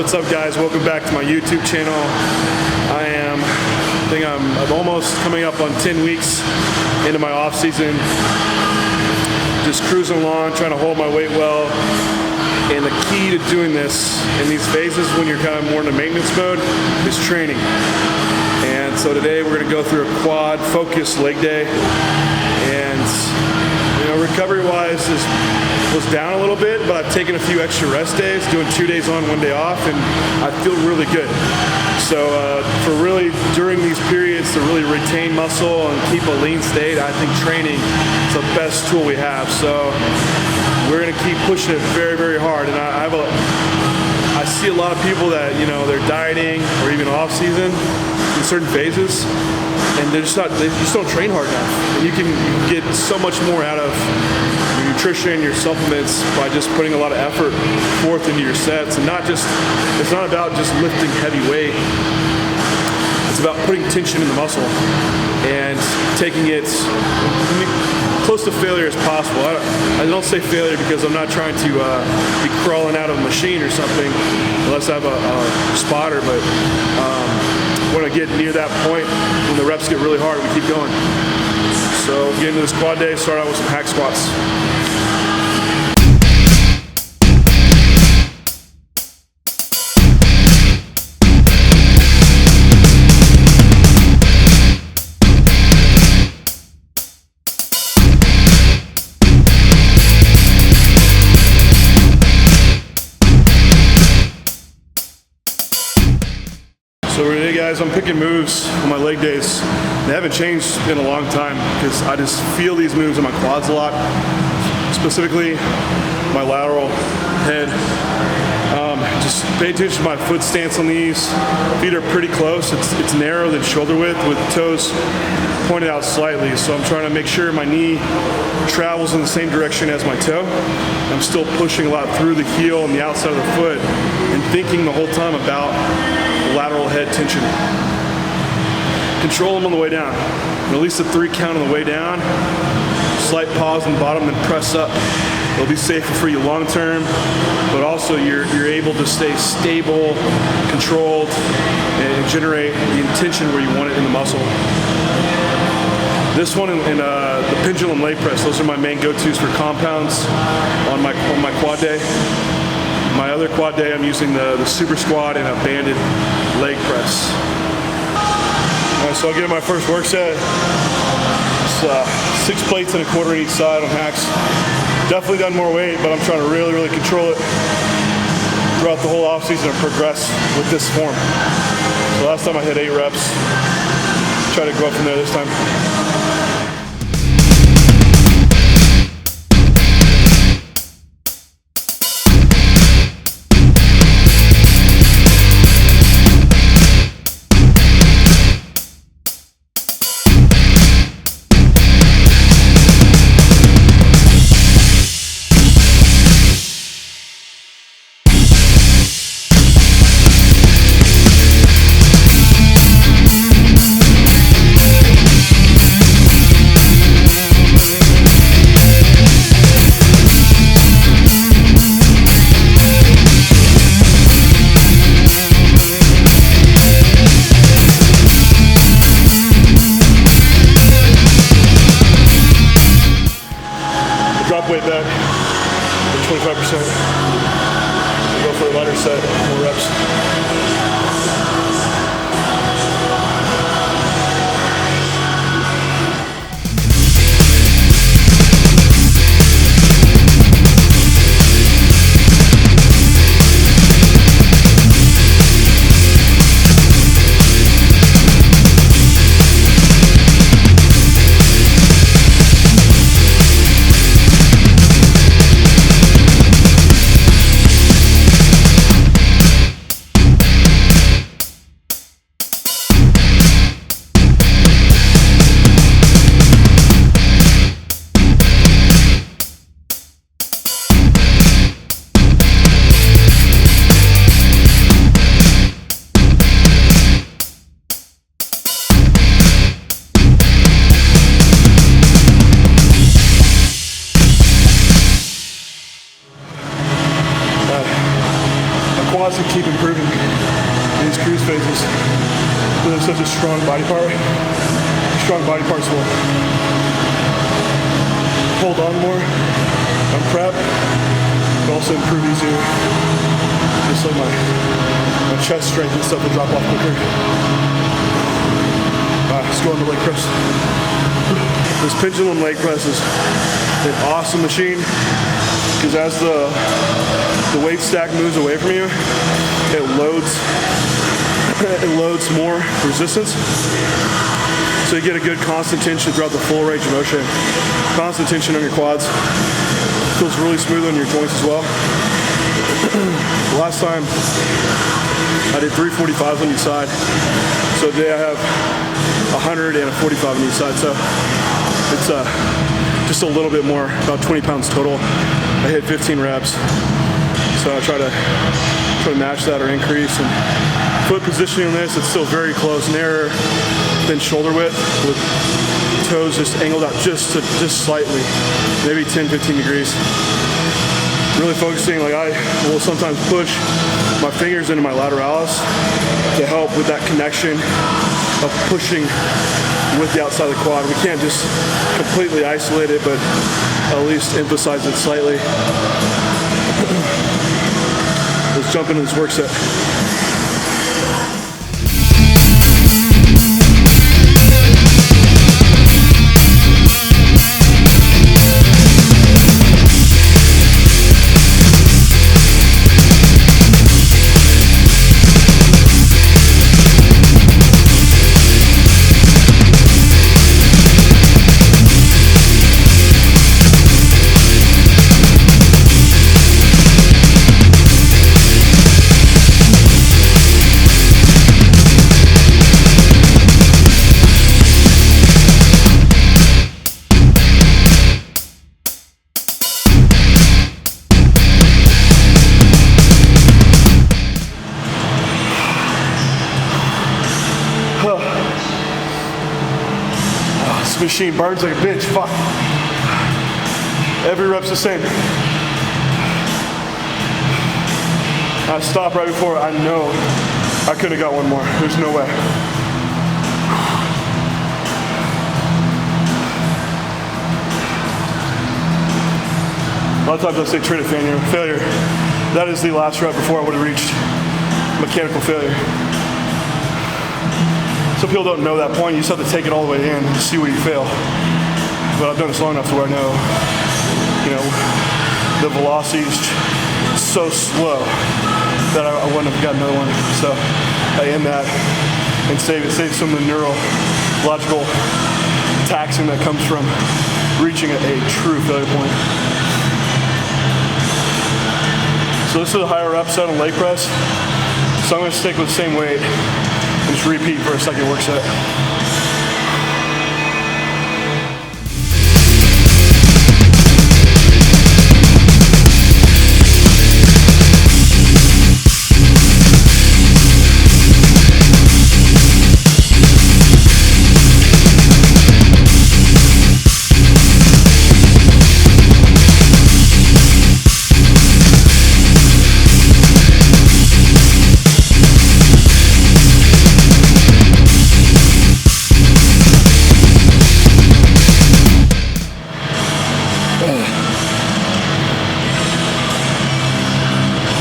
What's up, guys? Welcome back to my YouTube channel. I think I'm almost coming up on 10 weeks into my off season. Just cruising along, trying to hold my weight well. And the key to doing this in these phases when you're kind of more in the maintenance mode is training. And so today we're gonna go through a quad focused leg day. And recovery-wise was down a little bit, but I've taken a few extra rest days, doing 2 days on, 1 day off, and I feel really good. So for really, during these periods, to really retain muscle and keep a lean state, I think training is the best tool we have. So we're gonna keep pushing it very, very hard. And I see a lot of people that, they're dieting or even off season in certain phases, and they just don't train hard enough. And you can get so much more out of your nutrition, your supplements, by just putting a lot of effort forth into your sets. And it's not about just lifting heavy weight. It's about putting tension in the muscle and taking it close to failure as possible. I don't say failure because I'm not trying to be crawling out of a machine or something, unless I have a spotter, but when I get near that point, when the reps get really hard, we keep going. So get into this quad day, start out with some hack squats. So today, guys, I'm picking moves on my leg days. They haven't changed in a long time because I just feel these moves in my quads a lot, specifically my lateral head. Just pay attention to my foot stance on these. Feet are pretty close. It's narrower than shoulder width with toes pointed out slightly. So I'm trying to make sure my knee travels in the same direction as my toe. I'm still pushing a lot through the heel and the outside of the foot and thinking the whole time about lateral head tension. Control them on the way down. Release a 3 count on the way down. Slight pause on the bottom, then press up. It'll be safer for you long term, but also you're able to stay stable, controlled, and generate the tension where you want it in the muscle. This one and the pendulum leg press, those are my main go-tos for compounds on my quad day. My other quad day, I'm using the super squat and a banded leg press. All right, so I'll get in my first work set. It's 6 plates and a quarter each side on hacks. Definitely done more weight, but I'm trying to really, really control it throughout the whole off season and progress with this form. So last time I hit 8 reps. Try to go up from there this time. Weight back, 25%. We'll go for a lighter set, more reps. strong body part. Strong body parts will hold on more on prep, but also improve easier. Just like my chest strength and stuff will drop off quicker. Alright, let's go on the leg press. This pendulum leg press is an awesome machine because as the weight stack moves away from you, it loads more resistance. So you get a good constant tension throughout the full range of motion. Constant tension on your quads. Feels really smooth on your joints as well. Last time I did 345s on each side. So today I have 100 and a 45 on each side. So it's just a little bit more, about 20 pounds total. I hit 15 reps. So I try to match that or increase. And foot positioning on this, it's still very close, narrower than shoulder width, with toes just angled out just slightly, maybe 10-15 degrees. Really focusing, like I will sometimes push my fingers into my lateralis to help with that connection of pushing with the outside of the quad. We can't just completely isolate it, but at least emphasize it slightly. Let's jump into this work set. This machine burns like a bitch, fuck. Every rep's the same. I stopped right before, I know I could have got one more. There's no way. A lot of times I say trait of failure. That is the last rep before I would have reached mechanical failure. Some people don't know that point. You just have to take it all the way in to see where you fail. But I've done this long enough to where I know, the velocity is so slow that I wouldn't have got another one. So I end that and save some of the neurological taxing that comes from reaching a true failure point. So this is a higher rep set on leg press. So I'm going to stick with the same weight. Just repeat for a second work set.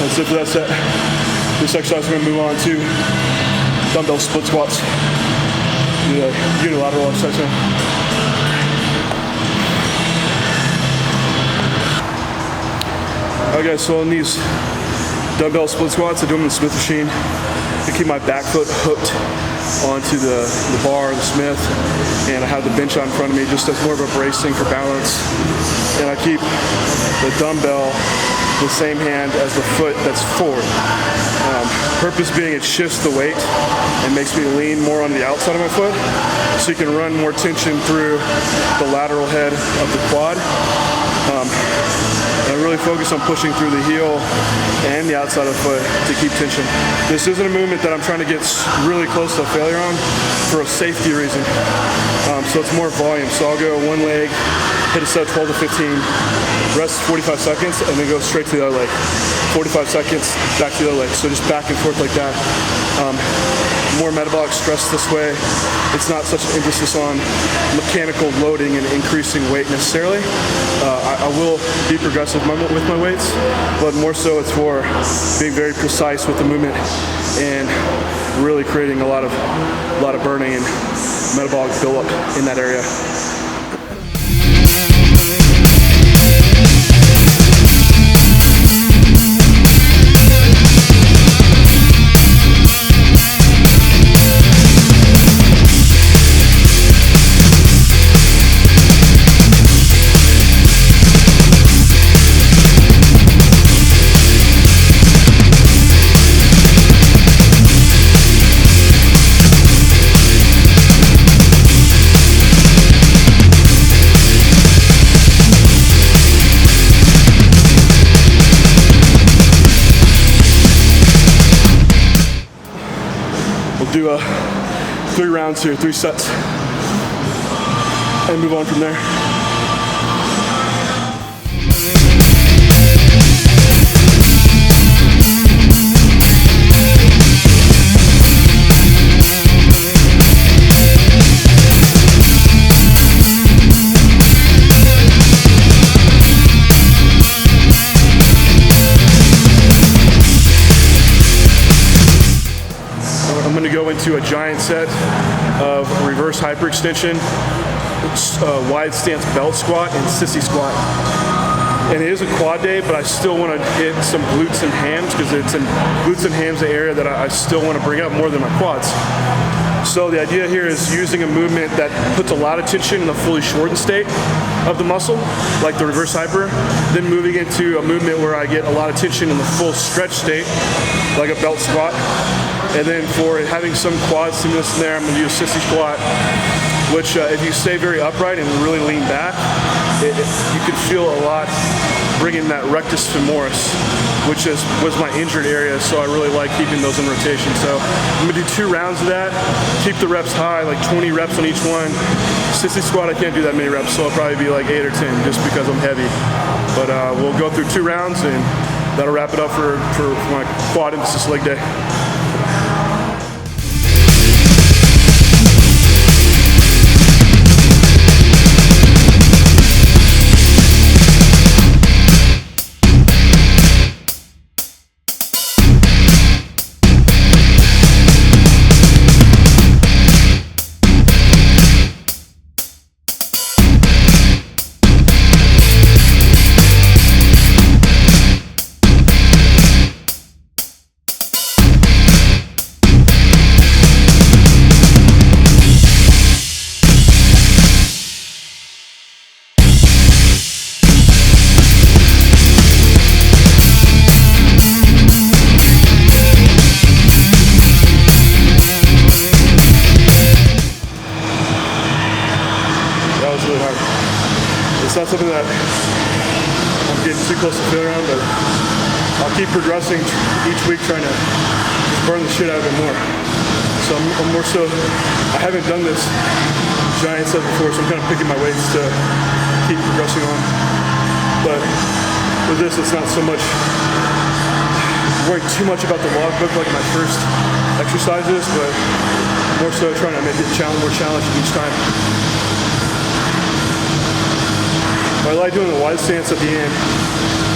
That's it for that set. This exercise we're going to move on to dumbbell split squats. The unilateral exercise now. Okay, so on these dumbbell split squats, I do them in the Smith machine to keep my back foot hooked onto the bar or the Smith, and I have the bench out in front of me just as more of a bracing for balance, and I keep the dumbbell the same hand as the foot that's forward. Purpose being it shifts the weight and makes me lean more on the outside of my foot, so you can run more tension through the lateral head of the quad. And I really focus on pushing through the heel and the outside of the foot to keep tension. This isn't a movement that I'm trying to get really close to a failure on for a safety reason. So it's more volume. So I'll go one leg, hit a set 12 to 15, rest 45 seconds, and then go straight to the other leg. 45 seconds, back to the other leg. So just back and forth like that. more metabolic stress this way. It's not such an emphasis on mechanical loading and increasing weight necessarily. I will be progressive with my weights, but more so it's for being very precise with the movement and really creating a lot of burning and metabolic buildup in that area. We'll do 3 rounds here, 3 sets, and move on from there. I'm going to go into a giant set of reverse hyperextension, wide stance belt squat, and sissy squat. And it is a quad day, but I still want to hit some glutes and hams because it's in glutes and hams, the area that I still want to bring up more than my quads. So the idea here is using a movement that puts a lot of tension in the fully shortened state of the muscle, like the reverse hyper, then moving into a movement where I get a lot of tension in the full stretch state, like a belt squat. And then for having some quad stimulus in there, I'm going to do a sissy squat, which if you stay very upright and really lean back, you can feel a lot bringing that rectus femoris, which was my injured area, so I really like keeping those in rotation. So I'm going to do 2 rounds of that, keep the reps high, like 20 reps on each one. Sissy squat, I can't do that many reps, so I'll probably be like 8 or 10 just because I'm heavy. But we'll go through 2 rounds, and that'll wrap it up for my quad emphasis leg day. Really hard. It's not something that I'm getting too close to failure on, but I'll keep progressing each week, trying to burn the shit out of it more. So I'm more so, I haven't done this giant set before, so I'm kind of picking my weights to keep progressing on. But with this, it's not so much worrying too much about the logbook like my first exercises, but more so trying to make it more challenging each time. I like doing the wide stance at the end,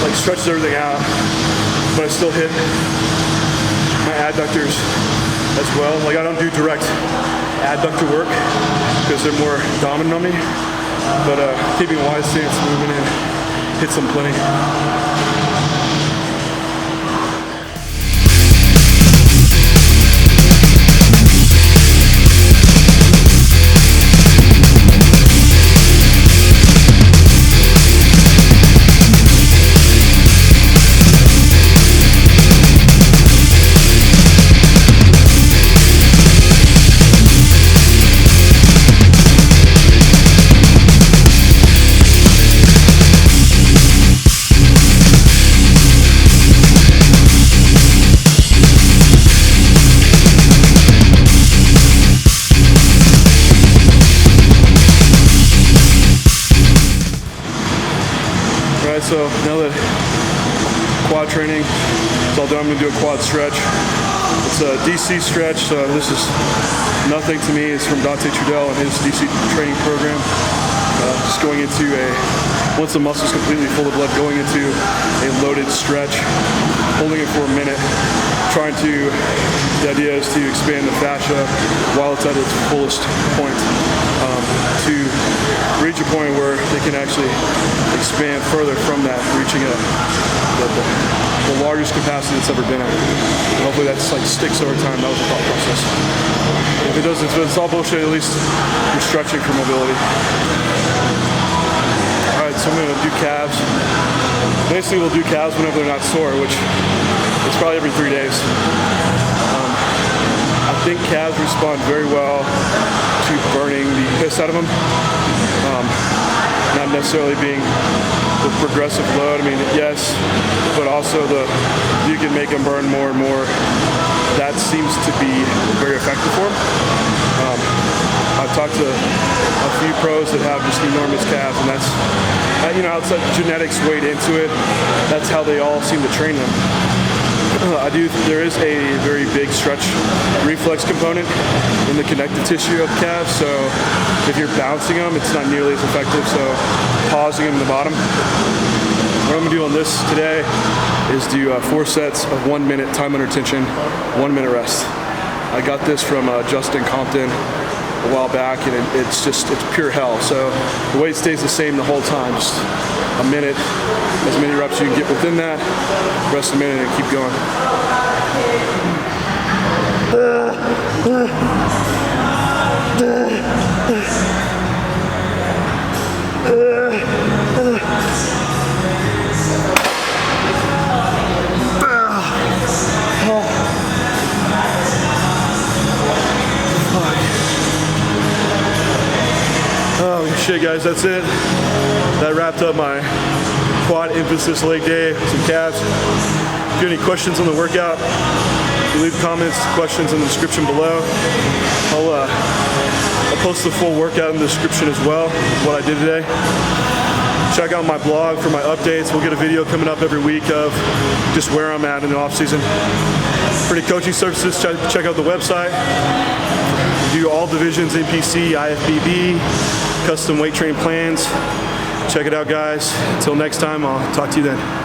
like stretches everything out, but I still hit my adductors as well. Like I don't do direct adductor work because they're more dominant on me, but keeping a wide stance, moving in, hits them plenty. Alright, so now that quad training is all done, I'm going to do a quad stretch. It's a DC stretch, so this is nothing to me. It's from Dante Trudell and his DC training program. Just going into once the muscle's completely full of blood, going into a loaded stretch, holding it for a minute, the idea is to expand the fascia while it's at its fullest point, to reach a point where they can actually expand further from that, reaching the largest capacity it's ever been at. And hopefully that's like sticks over time. That was the thought process. If it doesn't, if it's all bullshit, at least you're stretching for mobility. Alright, so I'm going to do calves. Basically we'll do calves whenever they're not sore, which is probably every 3 days. I think calves respond very well to burning the piss out of them. Not necessarily being the progressive load. I mean, yes, but also you can make them burn more and more. That seems to be very effective for them. I've talked to a few pros that have just enormous calves, and that's, outside genetics weighed into it, that's how they all seem to train them. There is a very big stretch reflex component in the connective tissue of calves, so if you're bouncing them, it's not nearly as effective, so pausing them in the bottom. What I'm going to do on this today is do 4 sets of 1 minute time under tension, 1 minute rest. I got this from Justin Compton a while back, and it's pure hell. So the weight stays the same the whole time, just a minute, as many reps you can get within that, rest a minute and keep going. Oh shit, guys, that's it. That wrapped up my quad emphasis leg day, some calves. If you have any questions on the workout, leave comments, questions in the description below. I'll post the full workout in the description as well, what I did today. Check out my blog for my updates. We'll get a video coming up every week of just where I'm at in the off season. For any coaching services, check out the website. We do all divisions, NPC, IFBB, custom weight training plans. Check it out, guys. Until next time, I'll talk to you then.